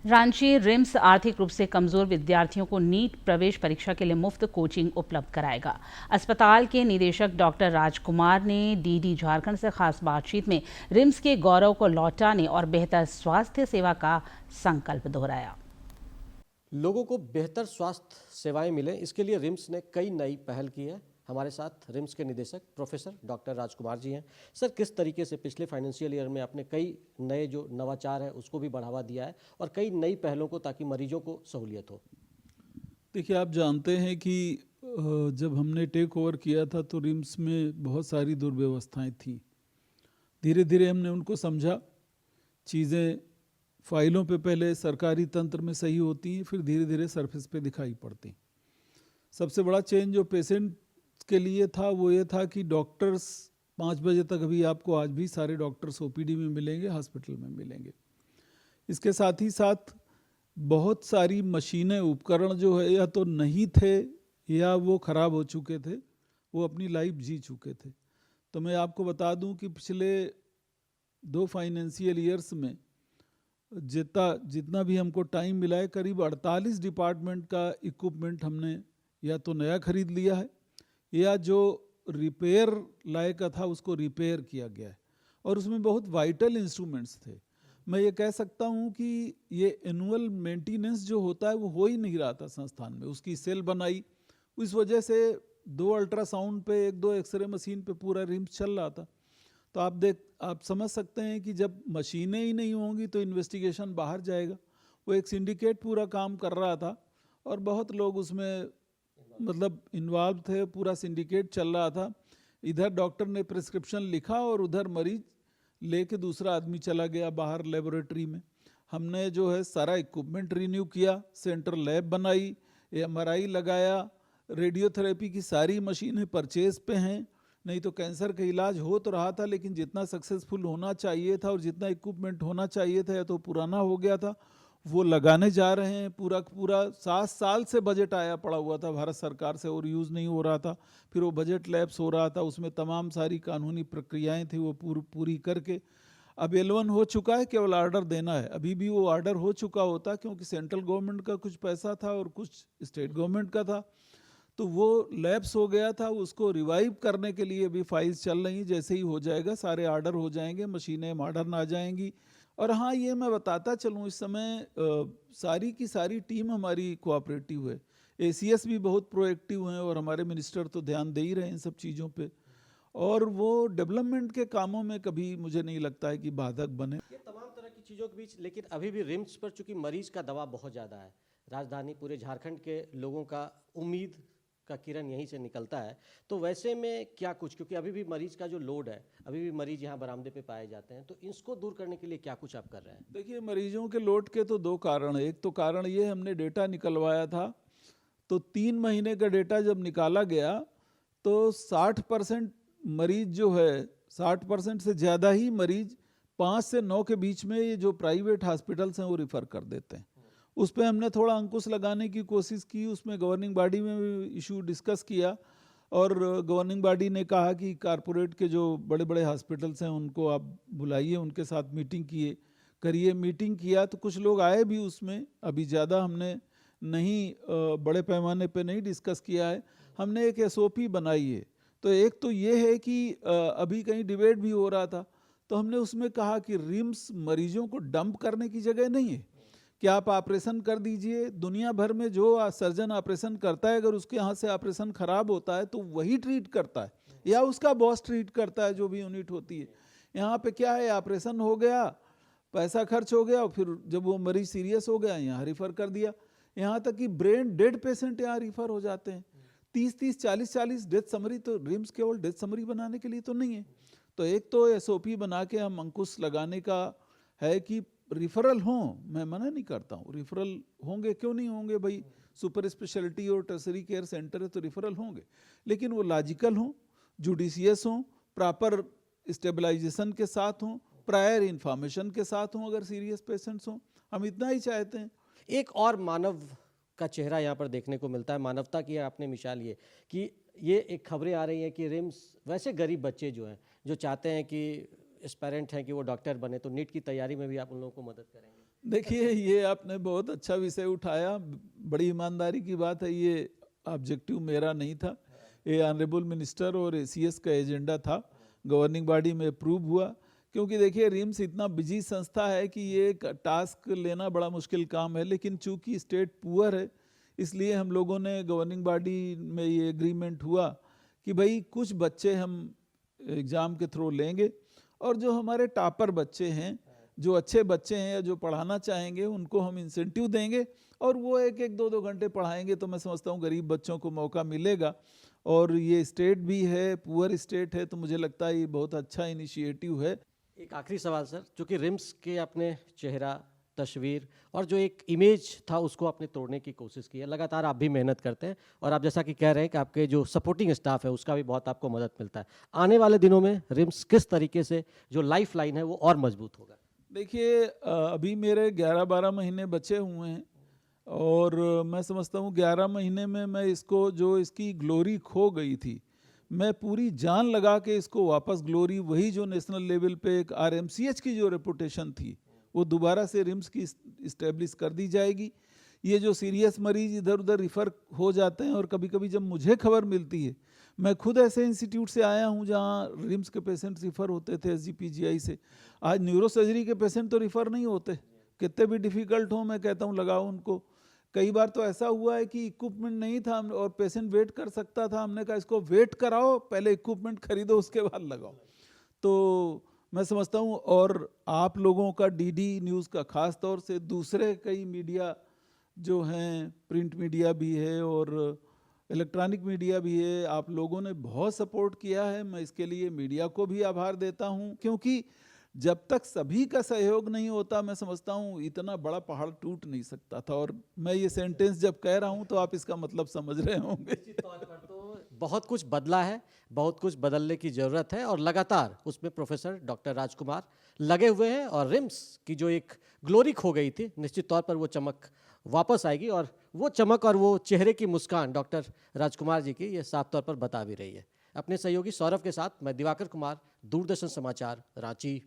Ranchi RIMS आर्थिक रूप से कमजोर विद्यार्थियों को नीट प्रवेश परीक्षा के लिए मुफ्त कोचिंग उपलब्ध कराएगा। अस्पताल के निदेशक डॉक्टर राजकुमार ने डीडी झारखंड से खास बातचीत में रिम्स के गौरव को लौटाने और बेहतर स्वास्थ्य सेवा का संकल्प दोहराया। लोगों को बेहतर स्वास्थ्य सेवाएं मिले, इसके लिए रिम्स ने कई नई पहल की है। हमारे साथ रिम्स के निदेशक प्रोफेसर डॉक्टर राजकुमार जी हैं। सर, किस तरीके से पिछले फाइनेंशियल ईयर में आपने कई नए जो नवाचार है उसको भी बढ़ावा दिया है और कई नई पहलों को, ताकि मरीजों को सहूलियत हो? देखिए, आप जानते हैं कि जब हमने टेक ओवर किया था तो रिम्स में बहुत सारी दुर्व्यवस्थाएं थी। धीरे धीरे हमने उनको समझा। चीज़ें फाइलों पे पहले सरकारी तंत्र में सही होती हैं, फिर धीरे धीरे सरफेस पे दिखाई पड़ती। सबसे बड़ा चेंज जो पेशेंट के लिए था वो ये था कि डॉक्टर्स 5 बजे तक, अभी आपको आज भी सारे डॉक्टर्स ओपीडी में मिलेंगे, हॉस्पिटल में मिलेंगे। इसके साथ ही साथ बहुत सारी मशीनें, उपकरण जो है या तो नहीं थे या वो ख़राब हो चुके थे, वो अपनी लाइफ जी चुके थे। तो मैं आपको बता दूं कि पिछले 2 फाइनेंशियल ईयर्स में जितना भी हमको टाइम मिला है, करीब 48 डिपार्टमेंट का इक्विपमेंट हमने या तो नया खरीद लिया है या जो रिपेयर लायक था उसको रिपेयर किया गया है। और उसमें बहुत वाइटल इंस्ट्रूमेंट्स थे। मैं ये कह सकता हूँ कि ये एनुअल मेंटेनेंस जो होता है वो हो ही नहीं रहा था संस्थान में। उसकी सेल बनाई, इस वजह से 2 अल्ट्रासाउंड पे, 1-2 एक्सरे मशीन पे पूरा रिम्स चल रहा था। तो आप समझ सकते हैं कि जब मशीनें ही नहीं होंगी तो इन्वेस्टिगेशन बाहर जाएगा। वो एक सिंडिकेट पूरा काम कर रहा था और बहुत लोग उसमें मतलब इन्वॉल्व थे, पूरा सिंडिकेट चल रहा था। इधर डॉक्टर ने प्रिस्क्रिप्शन लिखा और उधर मरीज लेके दूसरा आदमी चला गया बाहर लेबोरेटरी में। हमने जो है सारा इक्विपमेंट रिन्यू किया, सेंट्रल लैब बनाई, MRI लगाया, रेडियोथेरेपी की सारी मशीनें परचेज पे हैं। नहीं तो कैंसर का इलाज हो तो रहा था, लेकिन जितना सक्सेसफुल होना चाहिए था और जितना इक्विपमेंट होना चाहिए था या तो पुराना हो गया था, वो लगाने जा रहे हैं। पूरा 7 साल से बजट आया पड़ा हुआ था भारत सरकार से और यूज़ नहीं हो रहा था। फिर वो बजट लैप्स हो रहा था, उसमें तमाम सारी कानूनी प्रक्रियाएं थी, वो पूरी करके अब L1 हो चुका है, केवल ऑर्डर देना है। अभी भी वो ऑर्डर हो चुका होता, क्योंकि सेंट्रल गवर्नमेंट का कुछ पैसा था और कुछ स्टेट गवर्नमेंट का था, तो वो लैप्स हो गया था। उसको रिवाइव करने के लिए अभी फाइल्स चल रही। जैसे ही हो जाएगा सारे ऑर्डर हो जाएंगे, मशीनें मॉडर्न आ जाएंगी। और हाँ, ये मैं बताता चलूँ, इस समय सारी की सारी टीम हमारी कोऑपरेटिव है। ACS भी बहुत प्रोएक्टिव हैं और हमारे मिनिस्टर तो ध्यान दे ही रहे हैं इन सब चीज़ों पे। और वो डेवलपमेंट के कामों में कभी मुझे नहीं लगता है कि बाधक बने। ये तमाम तरह की चीज़ों के बीच लेकिन अभी भी रिम्स पर चूंकि मरीज का दबाव बहुत ज़्यादा है, राजधानी पूरे झारखंड के लोगों का उम्मीद का किरण यहीं से निकलता है, तो वैसे में क्या कुछ, क्योंकि अभी भी मरीज का जो लोड है, अभी भी मरीज यहाँ बरामदे पे पाए जाते हैं, तो इसको दूर करने के लिए क्या कुछ आप कर रहे हैं? देखिए, मरीजों के लोड के तो 2 कारण है। एक तो कारण ये, हमने डेटा निकलवाया था, तो 3 महीने का डेटा जब निकाला गया तो 60% मरीज जो है, 60% से ज़्यादा ही मरीज 5 से 9 के बीच में ये जो प्राइवेट हॉस्पिटल्स हैं वो रिफ़र कर देते हैं। उस पर हमने थोड़ा अंकुश लगाने की कोशिश की। उसमें गवर्निंग बॉडी में भी इशू डिस्कस किया और गवर्निंग बॉडी ने कहा कि कारपोरेट के जो बड़े बड़े हॉस्पिटल्स हैं उनको आप बुलाइए, उनके साथ मीटिंग करिए। मीटिंग किया तो कुछ लोग आए भी उसमें। अभी ज़्यादा हमने नहीं, बड़े पैमाने पे नहीं डिस्कस किया है। हमने एक SOP बनाई है। तो एक तो ये है कि अभी कहीं डिबेट भी हो रहा था, तो हमने उसमें कहा कि रिम्स मरीजों को डंप करने की जगह नहीं है कि आप ऑपरेशन कर दीजिए। दुनिया भर में जो सर्जन ऑपरेशन करता है, अगर उसके यहाँ से ऑपरेशन खराब होता है तो वही ट्रीट करता है या उसका बॉस ट्रीट करता है, जो भी यूनिट होती है। यहाँ पे क्या है, ऑपरेशन हो गया, पैसा खर्च हो गया, फिर जब वो मरीज सीरियस हो गया यहाँ रिफ़र कर दिया। यहाँ तक कि ब्रेन डेड पेशेंट यहाँ रिफ़र हो जाते हैं। 30-30, 40-40 डेथ समरी, तो रिम्स केवल डेथ समरी बनाने के लिए तो नहीं है। तो एक तो SOP बना के हम अंकुश लगाने का है कि रिफरल हों। मैं मना नहीं करता हूँ, रिफरल होंगे, क्यों नहीं होंगे भाई। सुपर स्पेशलिटी और टर्सरी केयर सेंटर है तो रिफरल होंगे, लेकिन वो लॉजिकल हों, जुडिशियस हों, प्रॉपर स्टेबलाइजेशन के साथ हों, प्रायर इन्फॉर्मेशन के साथ हों अगर सीरियस पेशेंट्स हों। हम इतना ही चाहते हैं। एक और मानव का चेहरा यहाँ पर देखने को मिलता है, मानवता की आपने मिसाल ये कि ये एक खबरें आ रही हैं कि रिम्स, वैसे गरीब बच्चे जो हैं, जो चाहते हैं कि एस्पायरेंट हैं कि वो डॉक्टर बने, तो नीट की तैयारी में भी आप उन लोगों को मदद करेंगे? देखिए, ये आपने बहुत अच्छा विषय उठाया, बड़ी ईमानदारी की बात है। ये ऑब्जेक्टिव मेरा नहीं था, ये ऑनरेबल मिनिस्टर और एसीएस का एजेंडा था, गवर्निंग बॉडी में अप्रूव हुआ। क्योंकि देखिए, रिम्स इतना बिजी संस्था है कि ये एक टास्क लेना बड़ा मुश्किल काम है, लेकिन चूंकि स्टेट पुअर है, इसलिए हम लोगों ने गवर्निंग बॉडी में ये एग्रीमेंट हुआ कि भाई कुछ बच्चे हम एग्ज़ाम के थ्रू लेंगे, और जो हमारे टॉपर बच्चे हैं, जो अच्छे बच्चे हैं या जो पढ़ाना चाहेंगे, उनको हम इंसेंटिव देंगे और वो एक एक दो दो घंटे पढ़ाएंगे। तो मैं समझता हूँ गरीब बच्चों को मौका मिलेगा। और ये स्टेट भी है, पुअर स्टेट है, तो मुझे लगता है ये बहुत अच्छा इनिशिएटिव है। एक आखिरी सवाल सर, चूँकि रिम्स के अपने चेहरा, तस्वीर और जो एक इमेज था उसको आपने तोड़ने की कोशिश की है, लगातार आप भी मेहनत करते हैं और आप जैसा कि कह रहे हैं कि आपके जो सपोर्टिंग स्टाफ है उसका भी बहुत आपको मदद मिलता है। आने वाले दिनों में रिम्स किस तरीके से जो लाइफ लाइन है वो और मजबूत होगा? देखिए, अभी मेरे 11-12 महीने बचे हुए हैं और मैं समझता हूँ 11 महीने में मैं इसको, जो इसकी ग्लोरी खो गई थी, मैं पूरी जान लगा के इसको वापस ग्लोरी, वही जो नेशनल लेवल पे एक आरएमसीएच की जो रेपुटेशन थी, वो दोबारा से रिम्स की इस्टेब्लिश कर दी जाएगी। ये जो सीरियस मरीज इधर उधर रिफ़र हो जाते हैं, और कभी कभी जब मुझे खबर मिलती है, मैं खुद ऐसे इंस्टीट्यूट से आया हूँ जहाँ रिम्स के पेशेंट रिफ़र होते थे एसजीपीजीआई से। आज न्यूरो सर्जरी के पेशेंट तो रिफ़र नहीं होते, कितने भी डिफ़िकल्ट हो, मैं कहता हूँ लगाओ उनको। कई बार तो ऐसा हुआ है कि इक्विपमेंट नहीं था और पेशेंट वेट कर सकता था, हमने कहा इसको वेट कराओ, पहले इक्विपमेंट खरीदो उसके बाद लगाओ। तो मैं समझता हूँ, और आप लोगों का डीडी न्यूज़ का ख़ास तौर से, दूसरे कई मीडिया जो हैं, प्रिंट मीडिया भी है और इलेक्ट्रॉनिक मीडिया भी है, आप लोगों ने बहुत सपोर्ट किया है। मैं इसके लिए मीडिया को भी आभार देता हूँ, क्योंकि जब तक सभी का सहयोग नहीं होता, मैं समझता हूँ इतना बड़ा पहाड़ टूट नहीं सकता था। और मैं ये सेंटेंस जब कह रहा हूँ तो आप इसका मतलब समझ रहे होंगे। निश्चित तौर पर तो बहुत कुछ बदला है, बहुत कुछ बदलने की ज़रूरत है और लगातार उसमें प्रोफेसर डॉक्टर राजकुमार लगे हुए हैं और रिम्स की जो एक ग्लोरी खो गई थी, निश्चित तौर पर वो चमक वापस आएगी और वो चमक और वो चेहरे की मुस्कान डॉक्टर राजकुमार जी की ये साफ तौर पर बता भी रही है। अपने सहयोगी सौरभ के साथ मैं दिवाकर कुमार, दूरदर्शन समाचार, रांची।